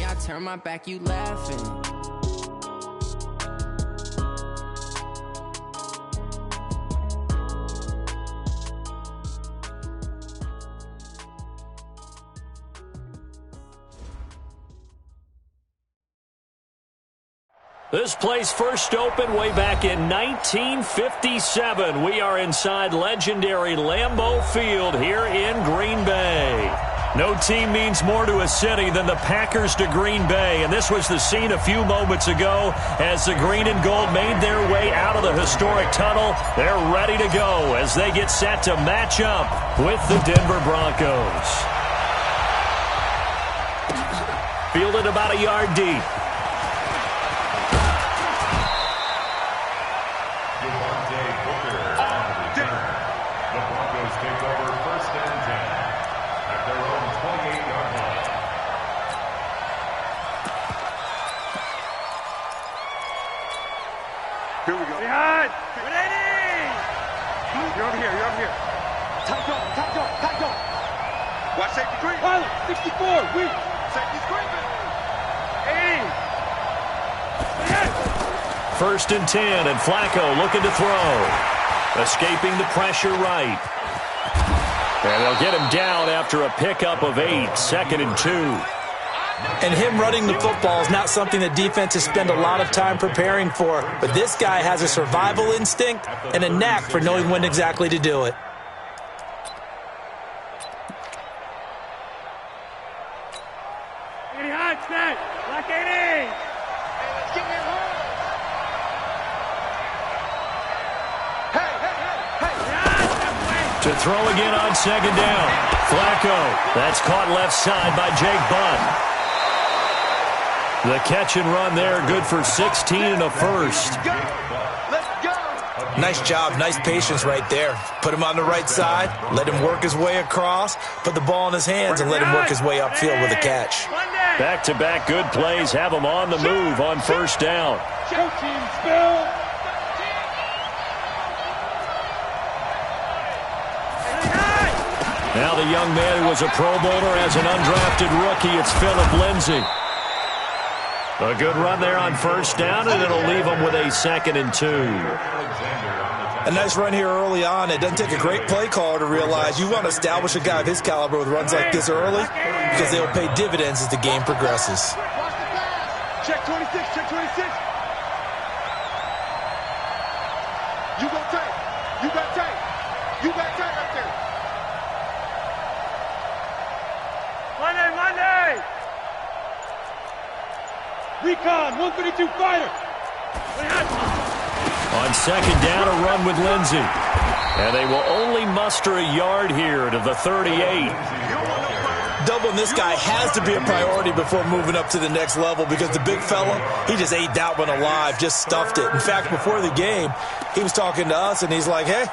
I turn my back, you laughing. This place first opened way back in 1957. We are inside legendary Lambeau Field here in Green Bay. No team means more to a city than the Packers to Green Bay, and this was the scene a few moments ago as the green and gold made their way out of the historic tunnel. They're ready to go as they get set to match up with the Denver Broncos. Fielded about a yard deep. Here we go. Behind! You're over here, you're over here. Tight go. Watch safety green. Pilot, 64, weak. Safety screen. 80. First and 10, and Flacco looking to throw. Escaping the pressure right. And they'll get him down after a pickup of 8, 2nd and 2. And him running the football is not something that defenses spend a lot of time preparing for. But this guy has a survival instinct and a knack for knowing when exactly to do it. To throw again on 2nd down. Flacco. That's caught left side by Jake Butt. The catch and run there, good for 16 and a first. Nice job, nice patience right there. Put him on the right side, let him work his way across, put the ball in his hands, and let him work his way upfield with a catch. Back-to-back good plays have him on the move on 1st down. Now the young man who was a Pro Bowler as an undrafted rookie, it's Phillip Lindsay. A good run there on 1st down, and it'll leave him with a 2nd and 2. A nice run here early on. It doesn't take a great play caller to realize you want to establish a guy of his caliber with runs like this early because they'll pay dividends as the game progresses. Check 26, check 26. You got tight. You got tight. You got tight right there. Monday! Recon, 132 fighter. On 2nd down, a run with Lindsay. And they will only muster a yard here to the 38. Doubling this guy has to be a priority before moving up to the next level because the big fella, he just ate that one alive, just stuffed it. In fact, before the game, he was talking to us, and he's like, hey,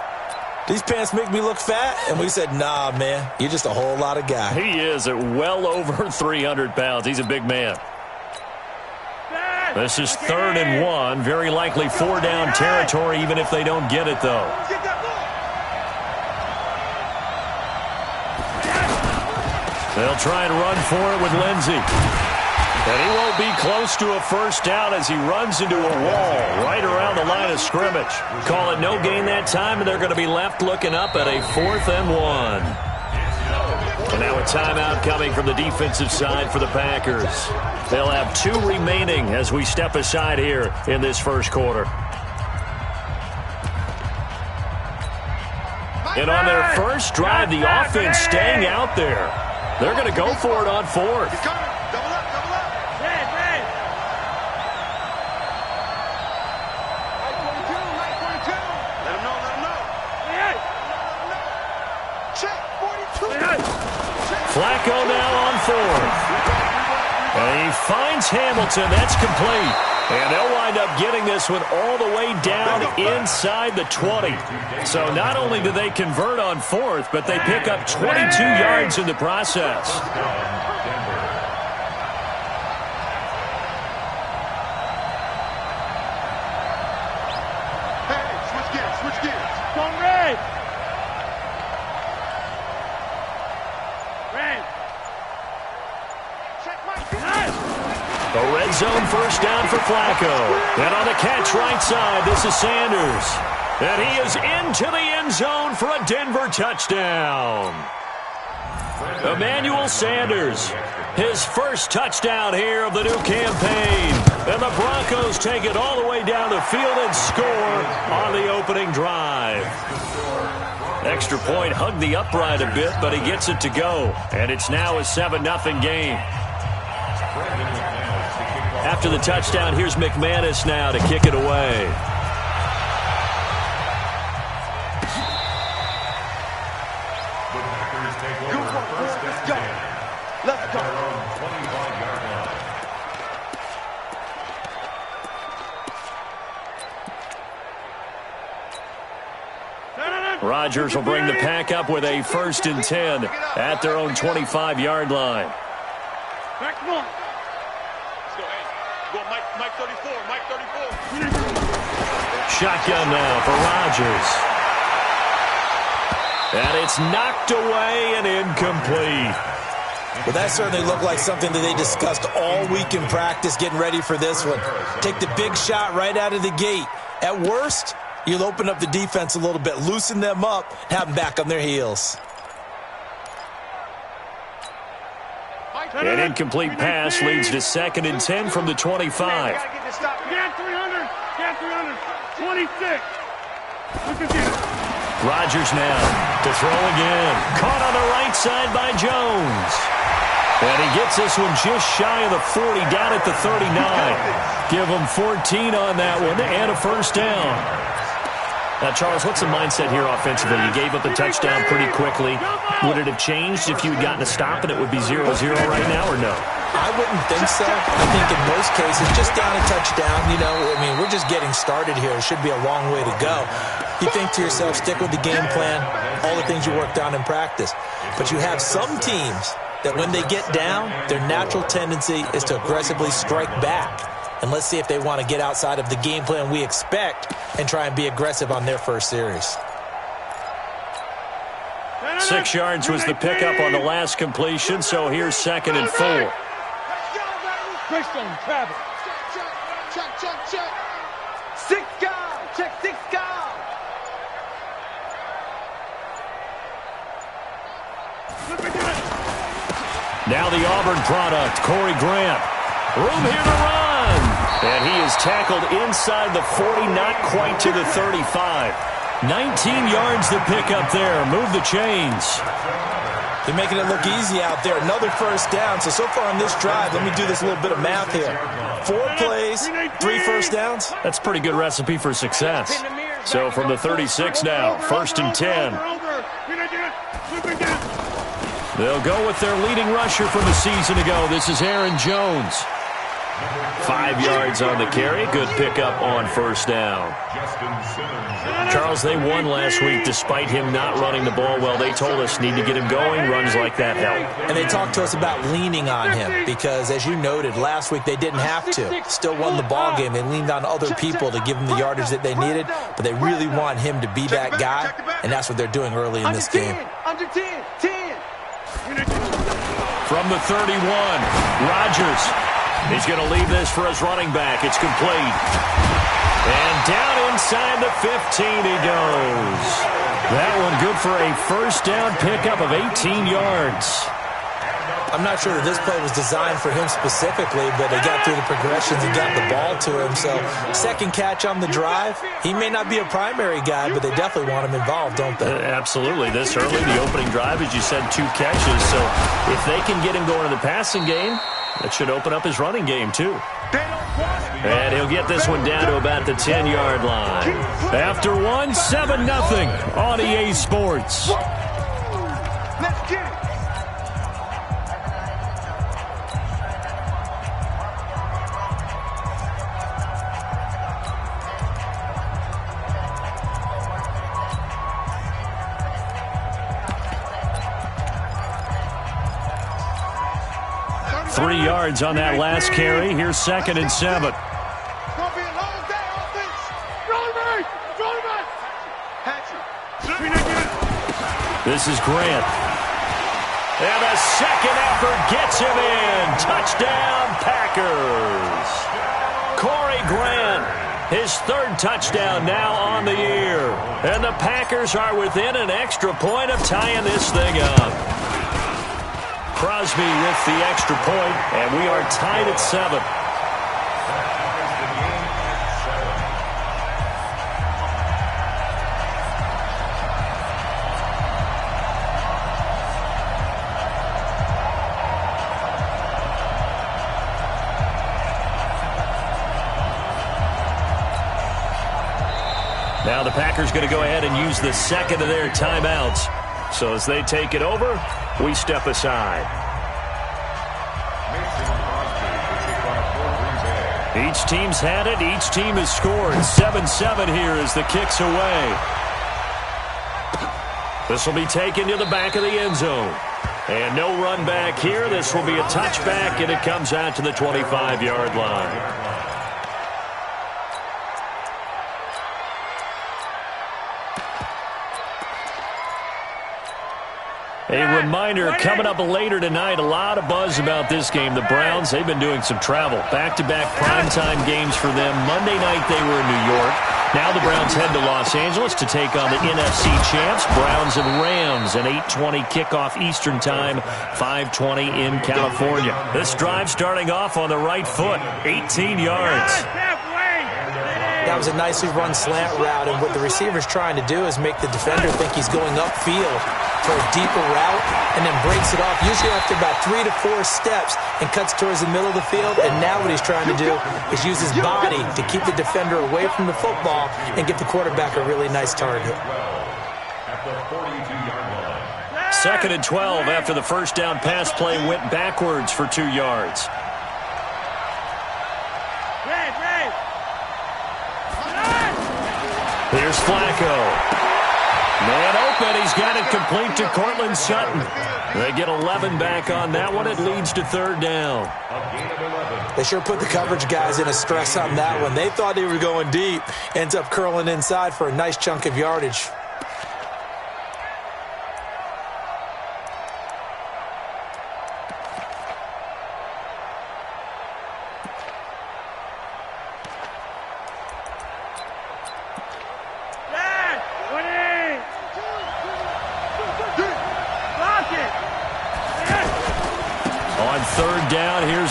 these pants make me look fat? And we said, nah, man, you're just a whole lot of guy. He is at well over 300 pounds. He's a big man. This is 3rd and 1. Very likely 4-down territory, even if they don't get it, though. They'll try and run for it with Lindsay. And he won't be close to a 1st down as he runs into a wall right around the line of scrimmage. Call it no gain that time, and they're going to be left looking up at a 4th and 1. And now a timeout coming from the defensive side for the Packers. They'll have 2 remaining as we step aside here in this first quarter. And on their first drive, the offense staying out there. They're going to go for it on 4th. Flacco now on 4th. And he finds Hamilton. That's complete. And they'll wind up getting this one all the way down inside the 20. So not only do they convert on 4th, but they pick up 22 yards in the process. Switch gears. Go red. Red. Check my A red zone first down for Flacco. And on the catch right side, this is Sanders. And he is into the end zone for a Denver touchdown. Emmanuel Sanders, his first touchdown here of the new campaign. And the Broncos take it all the way down the field and score on the opening drive. Extra point hugged the upright a bit, but he gets it to go. And it's now a 7-0 game. After the touchdown, here's McManus now to kick it away. Let's go. Rodgers will bring the pack up with a 1st and 10 at their own 25-yard line. Back one. Let's go. Hey, go Mike 34. Mike 34. Shotgun now for Rodgers. And it's knocked away and incomplete. Well, that certainly looked like something that they discussed all week in practice getting ready for this one. Take the big shot right out of the gate. At worst, you'll open up the defense a little bit, loosen them up, have them back on their heels. An incomplete pass leads to 2nd and 10 from the 25. Get 300. Get 300. 26. Look at this. Rodgers now to throw again. Caught on the right side by Jones. And he gets this one just shy of the 40, down at the 39. Give him 14 on that one and a 1st down. Now, Charles, what's the mindset here offensively? You gave up a touchdown pretty quickly. Would it have changed if you had gotten a stop and it would be 0-0 right now, or no? I wouldn't think so. I think in most cases, just down a touchdown, you know, I mean, we're just getting started here. It should be a long way to go. You think to yourself, stick with the game plan, all the things you worked on in practice. But you have some teams that when they get down, their natural tendency is to aggressively strike back. And let's see if they want to get outside of the game plan we expect and try and be aggressive on their first series. 6 yards was the pickup on the last completion, so here's 2nd and 4. Great stone, Travis. Check. 6 guys. Check 6 guys. Now the Auburn product, Corey Grant. Room here to run. And he is tackled inside the 40, not quite to the 35. 19 yards the pickup there. Move the chains. They're making it look easy out there. Another 1st down. So far on this drive, let me do this little bit of math here. 4 plays, 3 1st downs. That's a pretty good recipe for success. So from the 36 now, 1st and 10. They'll go with their leading rusher from a season ago. This is Aaron Jones. 5 yards on the carry. Good pickup on 1st down. Charles, they won last week despite him not running the ball well. They told us need to get him going. Runs like that help. And they talked to us about leaning on him because, as you noted, last week they didn't have to. Still won the ball game. They leaned on other people to give them the yardage that they needed, but they really want him to be that guy, and that's what they're doing early in this game. Under 10. From the 31, Rodgers. He's going to leave this for his running back. It's complete. And down inside the 15 he goes. That one good for a 1st down pickup of 18 yards. I'm not sure that this play was designed for him specifically, but they got through the progressions and got the ball to him. So 2nd catch on the drive. He may not be a primary guy, but they definitely want him involved, don't they? Absolutely. This early, the opening drive, as you said, 2 catches. So if they can get him going in the passing game, that should open up his running game, too. And he'll get this one down to about the 10-yard line. After one, 7-0 on EA Sports. Let's get it. 3 yards on that last carry. Here's 2nd and 7. This is Grant. And the second effort gets him in. Touchdown, Packers. Corey Grant, his third touchdown now on the year. And the Packers are within an extra point of tying this thing up. Crosby with the extra point, and we are tied at 7. Now the Packers going to go ahead and use the second of their timeouts. So as they take it over, we step aside. Each team's had it. Each team has scored. 7-7 here as the kick's away. This will be taken to the back of the end zone. And no run back here. This will be a touchback, and it comes out to the 25-yard line. A reminder, coming up later tonight, a lot of buzz about this game. The Browns, they've been doing some travel. Back-to-back primetime games for them. Monday night they were in New York. Now the Browns head to Los Angeles to take on the NFC champs, Browns and Rams. An 8:20 kickoff Eastern time, 5:20 in California. This drive starting off on the right foot, 18 yards. That was a nicely run slant route, and what the receiver's trying to do is make the defender think he's going upfield for a deeper route, and then breaks it off, usually after about 3 to 4 steps, and cuts towards the middle of the field. And now what he's trying to do is use his body to keep the defender away from the football and give the quarterback a really nice target. Second and 12 after the first down pass play went backwards for 2 yards. Here's Flacco. Man open. He's got it complete to Cortland Sutton. They get 11 back on that one. It leads to third down. They sure put the coverage guys in a stress on that one. They thought they were going deep. Ends up curling inside for a nice chunk of yardage.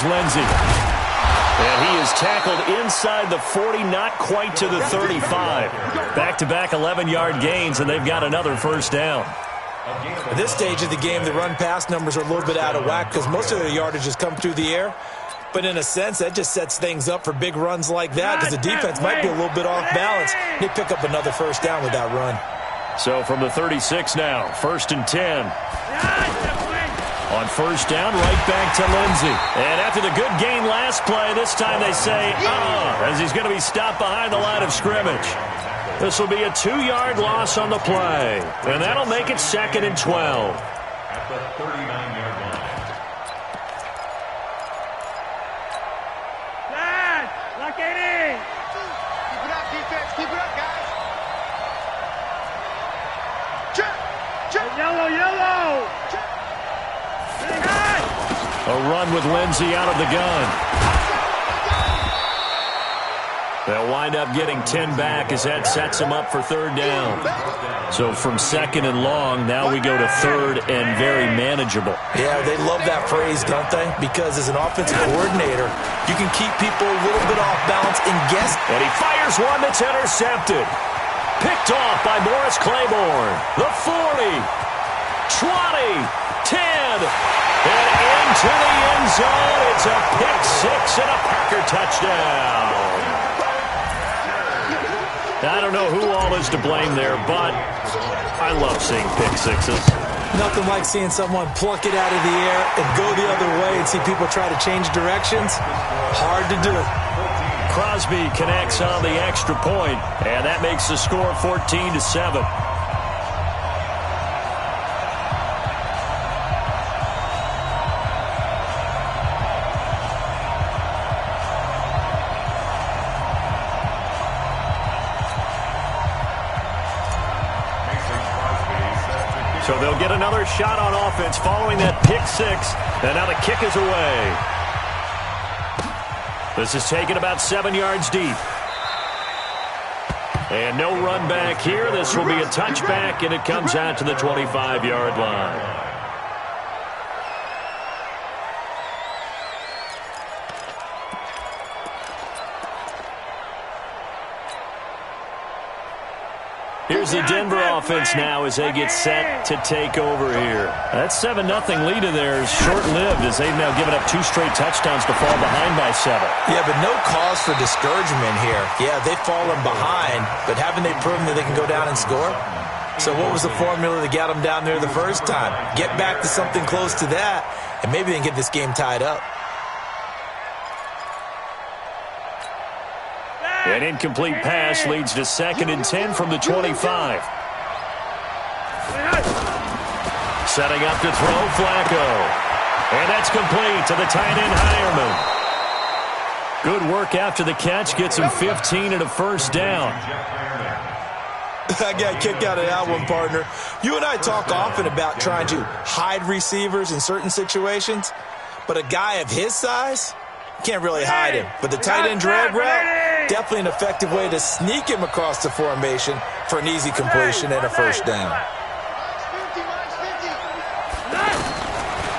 Lindsey. And he is tackled inside the 40, not quite to the 35. Back-to-back 11-yard gains, and they've got another first down. At this stage of the game, the run-pass numbers are a little bit out of whack because most of their yardage has come through the air. But in a sense, that just sets things up for big runs like that because the defense might be a little bit off balance. They pick up another first down with that run. So from the 36 now, first and 10. On first down, right back to Lindsey. And after the good gain last play, this time they say, as he's going to be stopped behind the line of scrimmage. This will be a 2-yard loss on the play. And that'll make it second and 12. At the 39-yard line. Dad, lock it in. Keep it up, defense. Keep it up, guys. Check. Check. Yellow, yellow. Check. A run with Lindsey out of the gun. They'll wind up getting 10 back as that sets them up for third down. So from second and long, now we go to third and very manageable. Yeah, they love that phrase, don't they? Because as an offensive coordinator, you can keep people a little bit off balance and guess. And he fires one that's intercepted. Picked off by Morris Claiborne. The 40, 20, 10. And into the end zone, it's a pick six and a Packer touchdown. I don't know who all is to blame there, but I love seeing pick sixes. Nothing like seeing someone pluck it out of the air and go the other way and see people try to change directions. Hard to do. Crosby connects on the extra point, and that makes the score 14-7. So So they'll get another shot on offense following that pick six. And now the kick is away. This is taken about 7 yards deep. And no run back here. This will be a touchback, and it comes out to the 25-yard line. Here's the Denver offense now as they get set to take over here. That 7-0 lead of theirs short-lived as they've now given up 2 straight touchdowns to fall behind by 7. Yeah, but no cause for discouragement here. Yeah, they've fallen behind, but haven't they proven that they can go down and score? So what was the formula that got them down there the first time? Get back to something close to that, and maybe they can get this game tied up. An incomplete pass leads to 2nd and 10 from the 25. Setting up to throw, Flacco. And that's complete to the tight end, Hireman. Good work after the catch. Gets him 15 and a first down. I got kicked out of that one, partner. You and I talk often about trying to hide receivers in certain situations, but a guy of his size can't really hide him. But the tight end drag route, definitely an effective way to sneak him across the formation for an easy completion and a first down.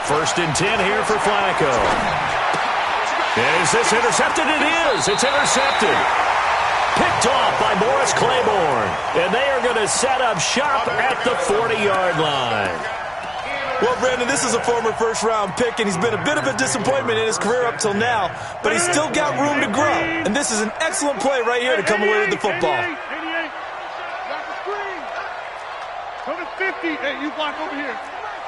1st and 10 here for Flacco. Is this intercepted? It is. It's intercepted. Picked off by Morris Claiborne. And they are going to set up shop at the 40-yard line. Well, Brandon, this is a former first-round pick, and he's been a bit of a disappointment in his career up till now, but he's still got room to grow. And this is an excellent play right here to come away with the football. 88. Coming 50. Hey, you block over here.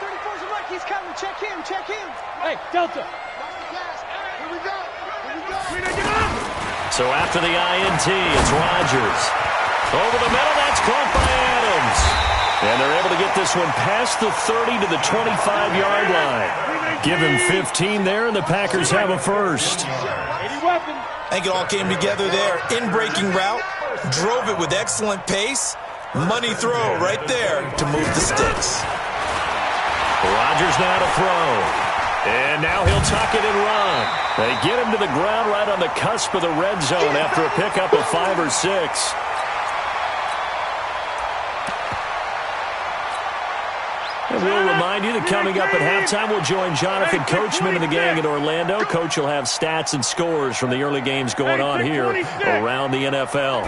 34's a right. He's coming. Check him. Check him. Hey, Delta. Here we go. Here we go. So after the INT, it's Rodgers. Over the middle, that's caught by Adams. And they're able to get this one past the 30 to the 25-yard line. Give him 15 there, and the Packers have a first. I think it all came together there. In-breaking route, drove it with excellent pace. Money throw right there to move the sticks. Rodgers now to throw. And now he'll tuck it and run. They get him to the ground right on the cusp of the red zone after a pickup of 5 or 6. And we'll remind you that coming up at halftime, we'll join Jonathan Coachman and the gang in Orlando. Coach will have stats and scores from the early games going on here around the NFL.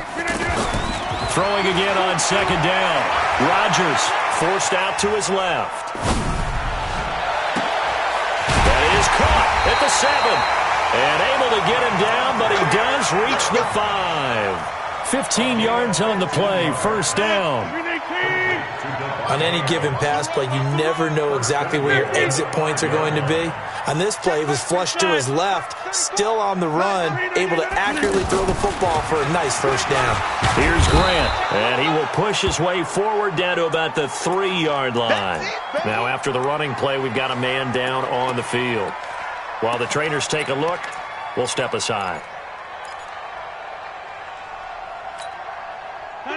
Throwing again on 2nd down. Rodgers forced out to his left. That is caught at the 7. And able to get him down, but he does reach the 5. 15 yards on the play, first down. On any given pass play, you never know exactly where your exit points are going to be. On this play, he was flushed to his left, still on the run, able to accurately throw the football for a nice first down. Here's Grant, and he will push his way forward down to about the 3-yard line. Now, after the running play, we've got a man down on the field. While the trainers take a look, we'll step aside.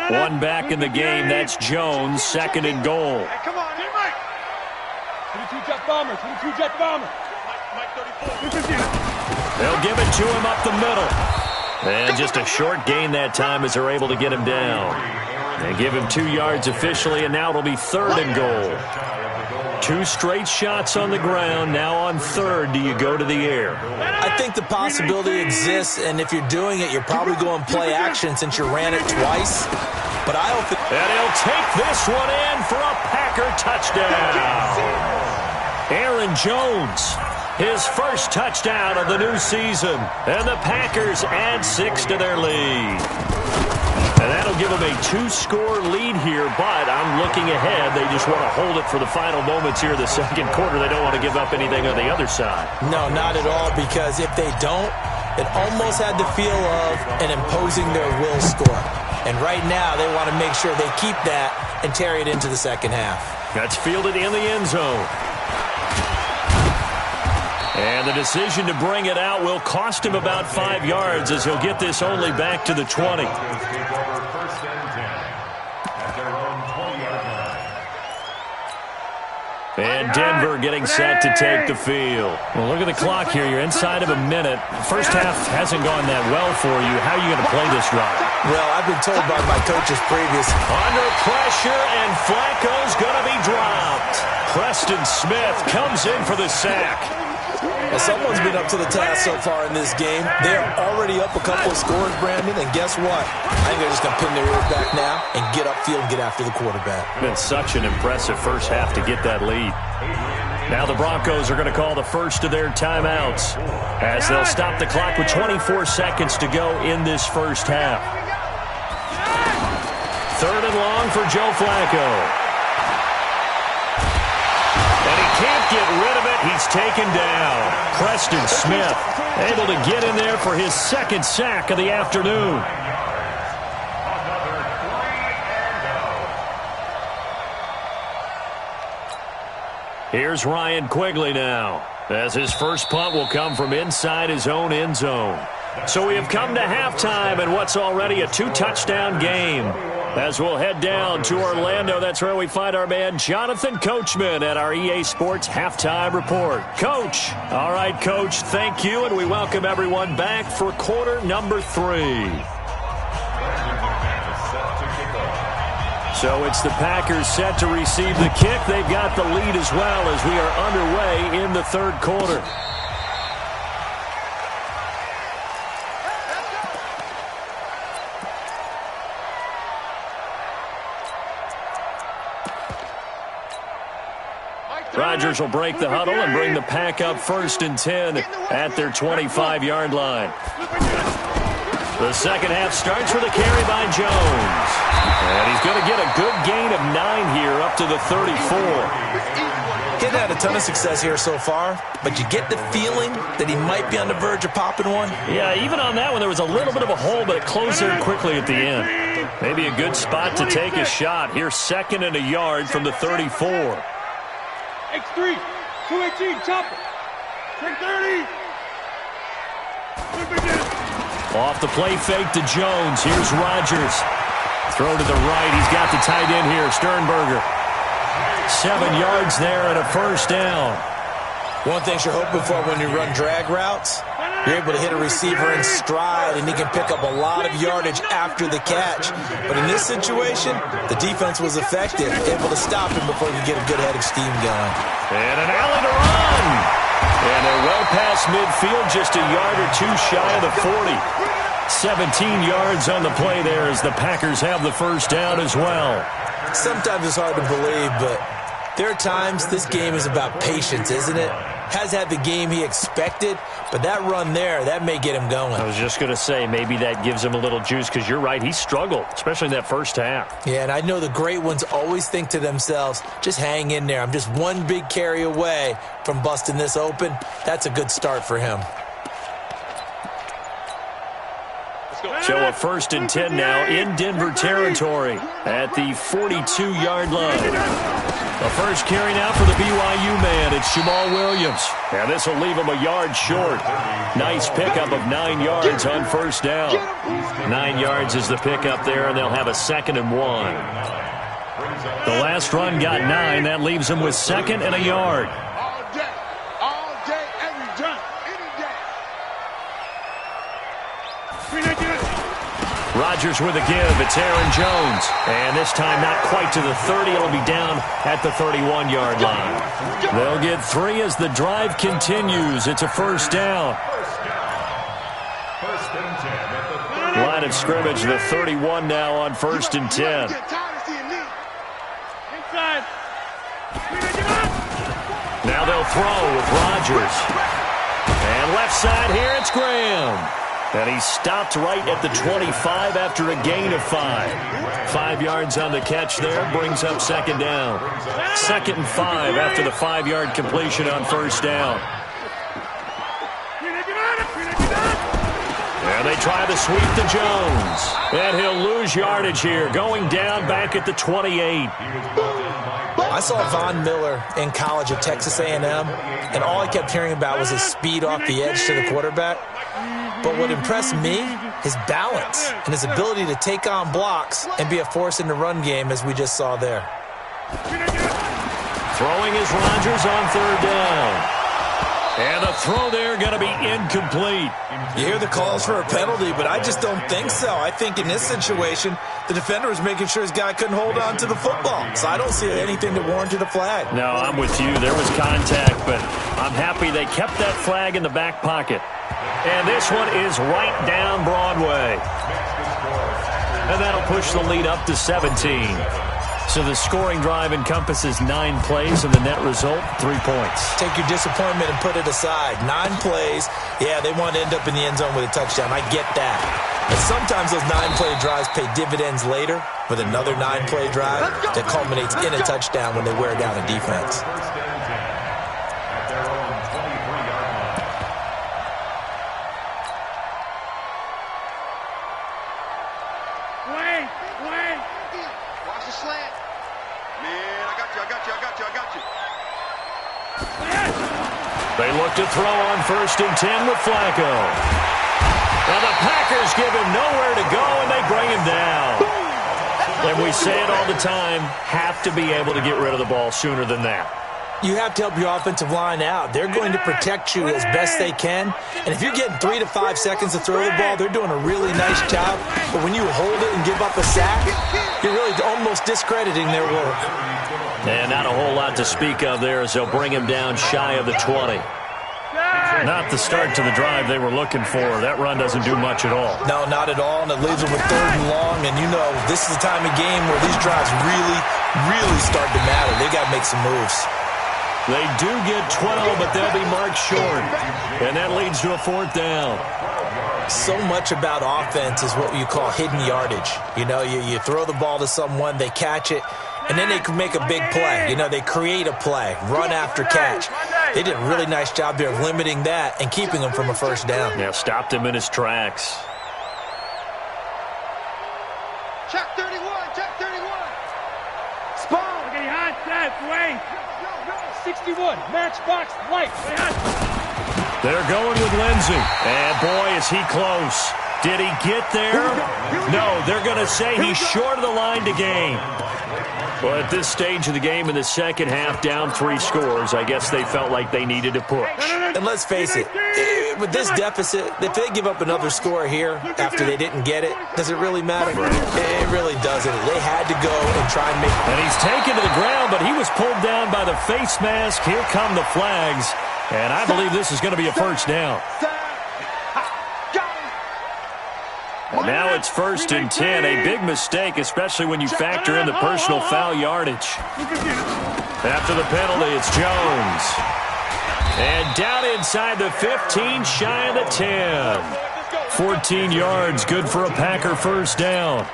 One back in the game. That's Jones. 2nd and goal. Hey, come on, hey, Mike. 22 jet bomber. 22 jet bomber. Mike 34. They'll give it to him up the middle. And just a short gain that time as they're able to get him down. They give him 2 yards officially, and now it'll be 3rd and goal. 2 straight shots on the ground. Now on 3rd, do you go to the air? I think the possibility exists, and if you're doing it, you're probably going play action since you ran it twice. But I don't think... And he'll take this one in for a Packer touchdown. Aaron Jones, his first touchdown of the new season. And the Packers add 6 to their lead. And that'll give them a 2-score lead here, but I'm looking ahead. They just want to hold it for the final moments here of the second quarter. They don't want to give up anything on the other side. No, not at all, because if they don't, it almost had the feel of an imposing their will score. And right now, they want to make sure they keep that and carry it into the second half. That's fielded in the end zone. And the decision to bring it out will cost him about 5 yards as he'll get this only back to the 20. And Denver getting set to take the field. Well, look at the clock here. You're inside of a minute. First half hasn't gone that well for you. How are you going to play this run? Well, I've been told by my coaches previous. Under pressure, and Flacco's going to be dropped. Preston Smith comes in for the sack. Well, someone's been up to the task so far in this game. They're already up a couple of scores, Brandon, and guess what? I think they're just going to pin their ears back now and get upfield and get after the quarterback. Been such an impressive first half to get that lead. Now the Broncos are going to call the first of their timeouts as they'll stop the clock with 24 seconds to go in this first half. 3rd and long for Joe Flacco. Can't get rid of it. He's taken down. Preston Smith able to get in there for his 2nd sack of the afternoon. Here's Ryan Quigley now, as his first punt will come from inside his own end zone. So we have come to halftime in what's already a 2-touchdown game. As we'll head down to Orlando, that's where we find our man Jonathan Coachman at our EA Sports Halftime Report. Coach. All right, Coach, thank you, and we welcome everyone back for quarter number 3. So it's the Packers set to receive the kick. They've got the lead as well as we are underway in the 3rd quarter. Rodgers will break the huddle and bring the Pack up 1st and 10 at their 25-yard line. The second half starts with a carry by Jones. And he's going to get a good gain of 9 here up to the 34. He's had a ton of success here so far, but you get the feeling that he might be on the verge of popping one. Yeah, even on that one, there was a little bit of a hole, but it closed there quickly at the end. Maybe a good spot to take a shot. Here's 2nd and a yard from the 34. X3, 218, chopper. 30. Off the play fake to Jones. Here's Rodgers. Throw to the right. He's got the tight end here, Sternberger. 7 yards there and a 1st down. One thing you're hoping for when you run drag routes, you're able to hit a receiver in stride, and he can pick up a lot of yardage after the catch. But in this situation, the defense was effective, able to stop him before he could get a good head of steam going. And an alley to run. And they're well past midfield, just a yard or 2 shy of the 40. 17 yards on the play there as the Packers have the 1st down as well. Sometimes it's hard to believe, but there are times this game is about patience, isn't it? Has had the game he expected, but that run there, that may get him going. I was just going to say, maybe that gives him a little juice, because you're right, he struggled, especially in that first half. Yeah, and I know the great ones always think to themselves, just hang in there. I'm just one big carry away from busting this open. That's a good start for him. So a 1st and 10 now in Denver territory at the 42-yard line. The first carry now for the BYU man. It's Jamal Williams. And this will leave him a yard short. Nice pickup of 9 yards on 1st down. 9 yards is the pickup there, and they'll have a 2nd and 1. The last run got 9. That leaves them with 2nd and a yard. All day, every jump, any day. Rodgers with a give. It's Aaron Jones. And this time not quite to the 30. It'll be down at the 31-yard line. They'll get 3 as the drive continues. It's a 1st down. Line of scrimmage, the 31 now on 1st and 10. Now they'll throw with Rodgers. And left side here, it's Graham. And he stopped right at the 25 after a gain of 5. 5 yards on the catch there, brings up 2nd down. 2nd and 5 after the 5-yard completion on 1st down. And they try to sweep to Jones. And he'll lose yardage here, going down back at the 28. I saw Von Miller in college at Texas A&M, and all I kept hearing about was his speed off the edge to the quarterback. But what impressed me, his balance and his ability to take on blocks and be a force in the run game, as we just saw there. Throwing is Rodgers on third down. And the throw there going to be incomplete. You hear the calls for a penalty, but I just don't think so. I think in this situation, the defender was making sure his guy couldn't hold on to the football. So I don't see anything that warranted a flag. No, I'm with you. There was contact, but I'm happy they kept that flag in the back pocket. And this one is right down Broadway. And that'll push the lead up to 17. So the scoring drive encompasses 9 plays, and the net result, 3 points. Take your disappointment and put it aside. 9 plays. Yeah, they want to end up in the end zone with a touchdown. I get that. But sometimes those 9-play drives pay dividends later with another 9-play drive that culminates in a touchdown when they wear down a defense. They look to throw on 1st and 10 with Flacco. Now the Packers give him nowhere to go, and they bring him down. And we say it all the time, have to be able to get rid of the ball sooner than that. You have to help your offensive line out. They're going to protect you as best they can. And if you're getting 3 to 5 seconds to throw the ball, they're doing a really nice job. But when you hold it and give up a sack, you're really almost discrediting their work. And not a whole lot to speak of there as they'll bring him down shy of the 20. Not the start to the drive they were looking for. That run doesn't do much at all. No, not at all, and it leaves them with 3rd and long. And, you know, this is the time of game where these drives really start to matter. They got to make some moves. They do get 12, but they'll be marked short. And that leads to a 4th down. So much about offense is what you call hidden yardage. You know, you throw the ball to someone, they catch it, and then they can make a big play. You know, they create a play, run after catch. They did a really nice job there of limiting that and keeping him from a 1st down. Yeah, stopped him in his tracks. Check 31, check 31. Spawn. Okay, hot, set, wait. 61, matchbox, light. They're going with Lindsey. And, boy, is he close. Did he get there? No, they're going to say he's short of the line to gain. Well, at this stage of the game in the second half, down 3 scores, I guess they felt like they needed to push. And let's face it, with this deficit, if they give up another score here after they didn't get it, does it really matter? It really doesn't. They had to go and try and make... And he's taken to the ground, but he was pulled down by the face mask. Here come the flags. And I believe this is going to be a 1st down. And now it's 1st and 10. A big mistake, especially when you factor in the personal foul yardage. After the penalty, it's Jones. And down inside the 15, shy of the 10. 14 yards, good for a Packer 1st down.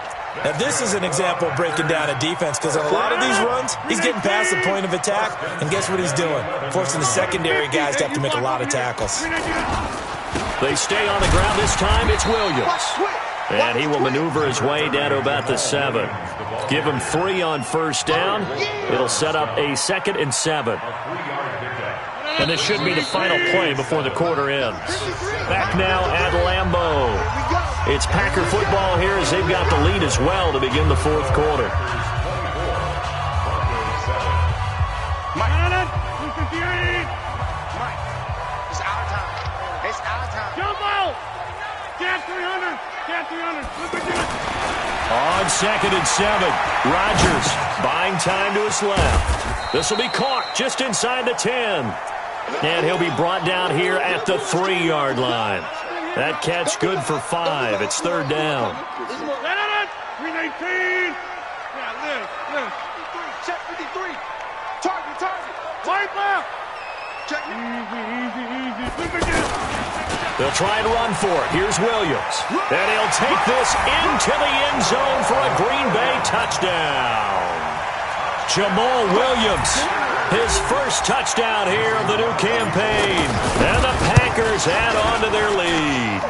Now, this is an example of breaking down a defense because on a lot of these runs, he's getting past the point of attack, and guess what he's doing? Forcing the secondary guys to have to make a lot of tackles. They stay on the ground this time. It's Williams. And he will maneuver his way down to about the 7. Give him 3 on 1st down. It'll set up a 2nd and 7. And this should be the final play before the quarter ends. Back now at Lambeau. It's Packer football here as they've got the lead as well to begin the 4th quarter. On 2nd and 7, Rodgers buying time to his left. This will be caught just inside the 10. And he'll be brought down here at the 3-yard line. That catch good for 5. It's 3rd down. 319. Yeah, live. Check 53. Target. Wipe out. Check. Easy. They'll try and run for it. Here's Williams. And he'll take this into the end zone for a Green Bay touchdown. Jamal Williams, his first touchdown here of the new campaign. And the Packers add on to their lead.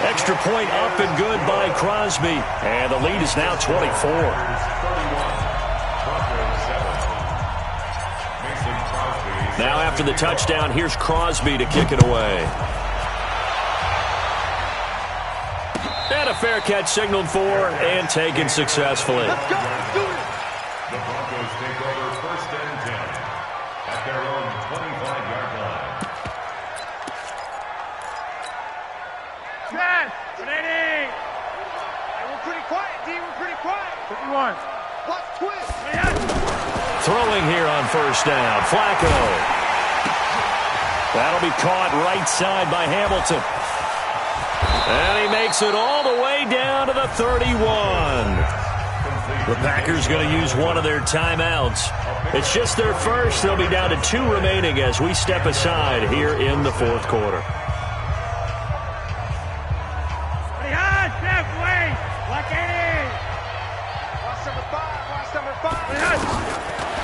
Extra point up and good by Crosby. And the lead is now 24. Now after the touchdown, here's Crosby to kick it away. And a fair catch signaled for and taken successfully. The Broncos take over 1st and 10. Hey, we're pretty quiet, D. We're pretty quiet. 51. Watch twist. Throwing here on first down. Flacco. That'll be caught right side by Hamilton. And he makes it all the way down to the 31. The Packers going to use one of their timeouts. It's just their first. They'll be down to 2 remaining as we step aside here in the fourth quarter.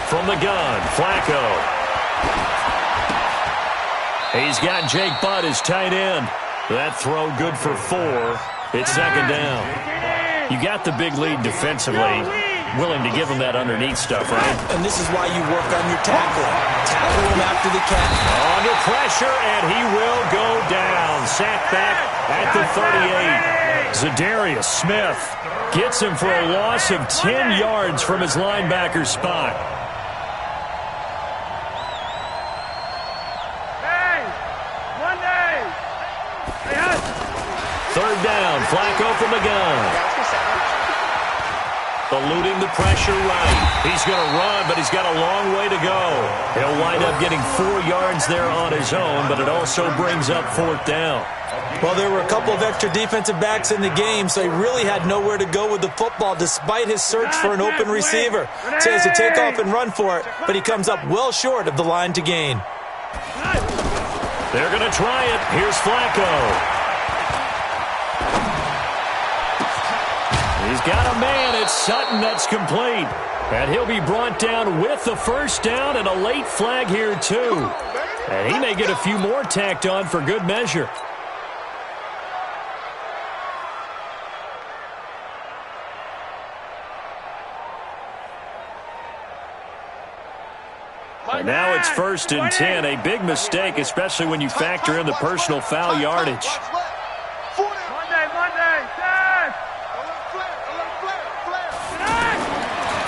From the gun, Flacco. He's got Jake Butt as tight end. That throw good for 4. It's second down. You got the big lead defensively. Willing to give him that underneath stuff, right? And this is why you work on your tackling. Tackle him after the catch. Under pressure, and he will go down. Sacked back at the 38. Zadarius Smith gets him for a loss of 10 yards from his linebacker spot. Third down, Flacco from the gun. Eluding the pressure right. He's going to run, but he's got a long way to go. He'll wind up getting 4 yards there on his own, but it also brings up fourth down. Well, there were a couple of extra defensive backs in the game, so he really had nowhere to go with the football despite his search for an open receiver. So he has to take off and run for it, but he comes up well short of the line to gain. They're going to try it. Here's Flacco. He's got a man. It's Sutton that's complete. And he'll be brought down with the first down and a late flag here, too. And he may get a few more tacked on for good measure. And now it's 1st and 10. A big mistake, especially when you factor in the personal foul yardage.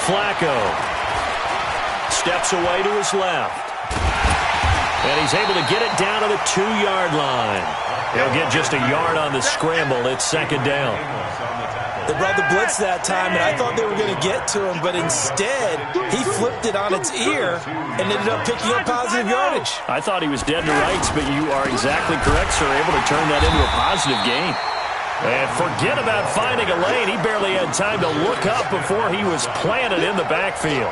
Flacco steps away to his left. And he's able to get it down to the 2-yard line. He'll get just a yard on the scramble. It's second down. They brought the blitz that time, and I thought they were going to get to him, but instead he flipped it on its ear and ended up picking up positive yardage. I thought he was dead to rights, but you are exactly correct, sir. Able to turn that into a positive gain. And forget about finding a lane. He barely had time to look up before he was planted in the backfield.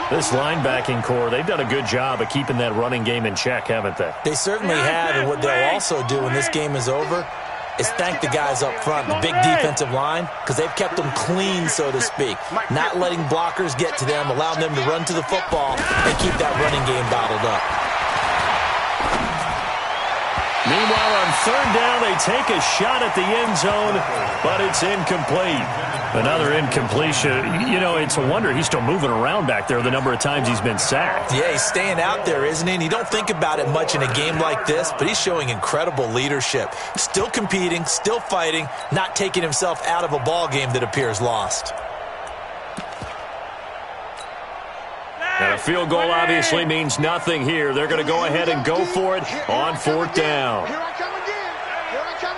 This linebacking core, they've done a good job of keeping that running game in check, haven't they? They certainly have, and what they'll also do when this game is over is thank the guys up front, the big defensive line, because they've kept them clean, so to speak, not letting blockers get to them, allowing them to run to the football and keep that running game bottled up. Meanwhile, on third down, they take a shot at the end zone, but it's incomplete. Another incompletion. You know, it's a wonder he's still moving around back there the number of times he's been sacked. Yeah, he's staying out there, isn't he? And you don't think about it much in a game like this, but he's showing incredible leadership. Still competing, still fighting, not taking himself out of a ball game that appears lost. And a field goal obviously means nothing here. They're going to go ahead and go for it on fourth down. Here I come again. Here I come.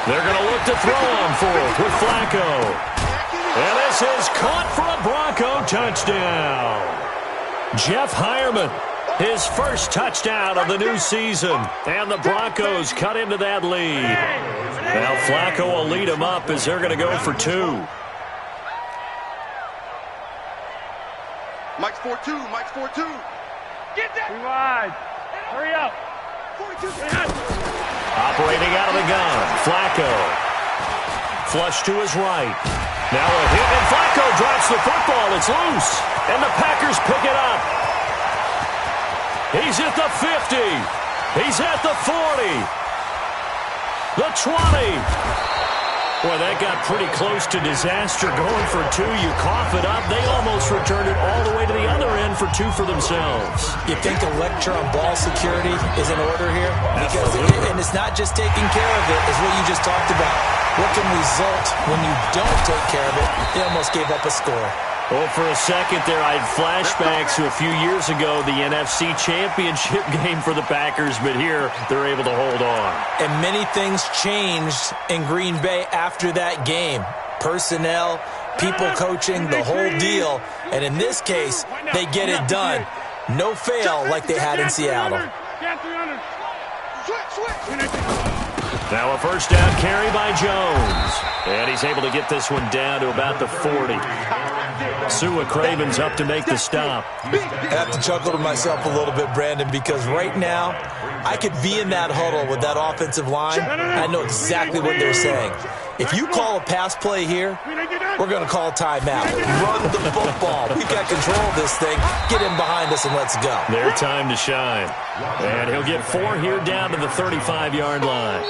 They're going to look to throw on fourth with Flacco. And this is caught for a Bronco touchdown. Jeff Hireman, his first touchdown of the new season. And the Broncos cut into that lead. Now Flacco will lead them up as they're going to go for 2. Mike's 4-2. Mike's 4-2. Get that. Too wide. Hurry up. 42. Operating out of the gun, Flacco. Flush to his right. Now a hit, and Flacco drops the football. It's loose, and the Packers pick it up. He's at the 50. He's at the 40. The 20. Boy, that got pretty close to disaster. Going for 2, you cough it up. They almost returned it all the way to the other end for 2 for themselves. You think a lecture on ball security is in order here? Because and it's not just taking care of it, it's what you just talked about. What can result when you don't take care of it? They almost gave up a score. Well, for a second there, I had flashbacks to a few years ago, the NFC Championship game for the Packers, but here they're able to hold on. And many things changed in Green Bay after that game. Personnel, people coaching, the whole deal. And in this case, they get it done. No fail like they had in Seattle. Now a first down carry by Jones. And he's able to get this one down to about the 40. Sua Craven's up to make the stop. I have to chuckle to myself a little bit, Brandon, because right now I could be in that huddle with that offensive line. I know exactly what they're saying. If you call a pass play here, we're going to call a timeout. Run the football. We've got control of this thing. Get in behind us and let's go. Their time to shine. And he'll get 4 here down to the 35-yard line.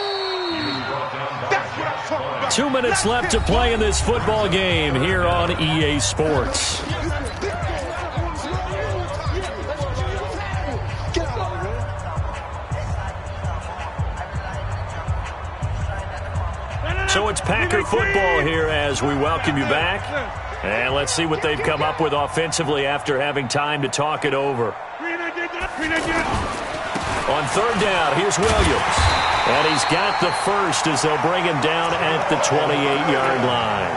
2 minutes left to play in this football game here on EA Sports. So it's Packer football here as we welcome you back. And let's see what they've come up with offensively after having time to talk it over. On third down, here's Williams. And he's got the first as they'll bring him down at the 28-yard line.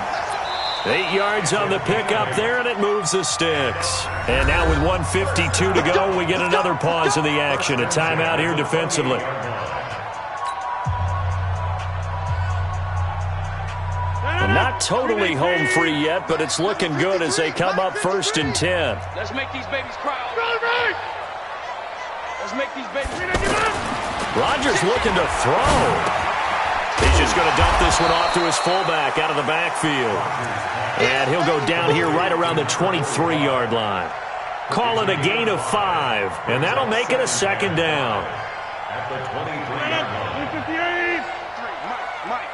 8 yards on the pickup there, and it moves the sticks. And now with 1:52 to go, we get another pause in the action. A timeout here defensively. Not totally home free yet, but it's looking good as they come up 1st and 10. Let's make these babies cry. Let's make these babies. Rodgers looking to throw. He's just going to dump this one off to his fullback out of the backfield. And he'll go down here right around the 23-yard line. Call it a gain of 5, and that'll make it a 2nd down. At the 23-yard line. 58. Mike.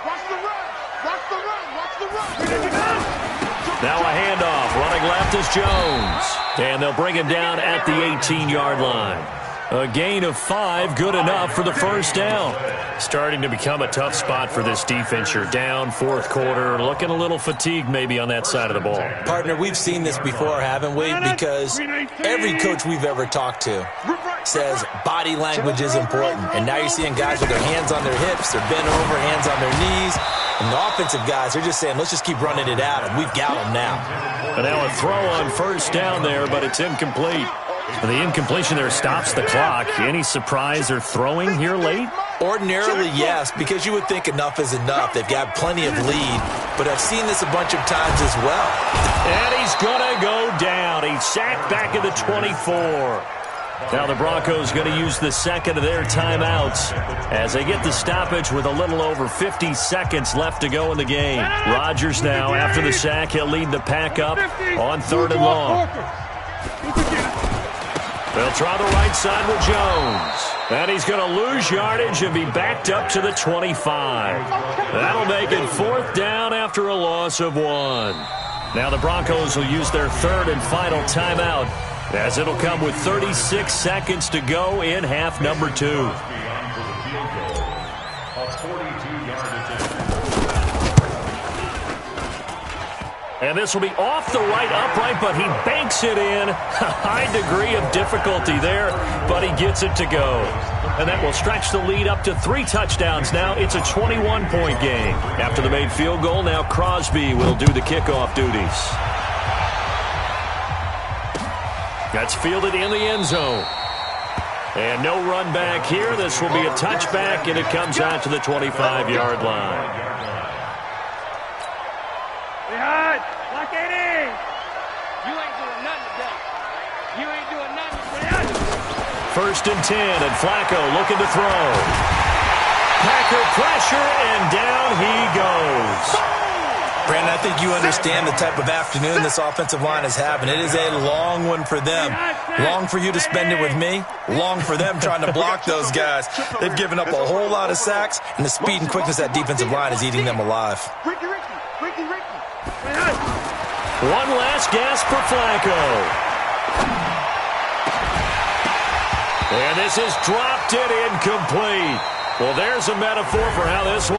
Watch the run. Watch the run. Watch the run. Now a handoff. Running left is Jones. And they'll bring him down at the 18-yard line. A gain of 5, good enough for the first down. Starting to become a tough spot for this defense. You're down 4th quarter, looking a little fatigued maybe on that side of the ball. Partner, we've seen this before, haven't we? Because every coach we've ever talked to says body language is important. And now you're seeing guys with their hands on their hips, they're bent over, hands on their knees. And the offensive guys, they're just saying, let's just keep running it out, and we've got them now. And now a throw on first down there, but it's incomplete. The incompletion there stops the clock. Any surprise they're throwing here late? Ordinarily, yes, because you would think enough is enough. They've got plenty of lead, but I've seen this a bunch of times as well. And he's going to go down. He's sacked back at the 24. Now the Broncos going to use the second of their timeouts as they get the stoppage with a little over 50 seconds left to go in the game. Rodgers now, after the sack, he'll lead the pack up on 3rd and long. They'll try the right side with Jones. And he's going to lose yardage and be backed up to the 25. That'll make it 4th down after a loss of 1. Now the Broncos will use their 3rd and final timeout as it'll come with 36 seconds to go in half number 2. And this will be off the right upright, but he banks it in. A high degree of difficulty there, but he gets it to go. And that will stretch the lead up to 3 touchdowns now. It's a 21-point game. After the made field goal, now Crosby will do the kickoff duties. That's fielded in the end zone. And no run back here. This will be a touchback, and it comes out to the 25-yard line. First and 10, and Flacco looking to throw. Packer pressure, and down he goes. Brandon, I think you understand the type of afternoon this offensive line is having. It is a long one for them. Long for you to spend it with me. Long for them trying to block those guys. They've given up a whole lot of sacks, and the speed and quickness of that defensive line is eating them alive. One last gasp for Flacco. And this is dropped it incomplete. Well, there's a metaphor for how this one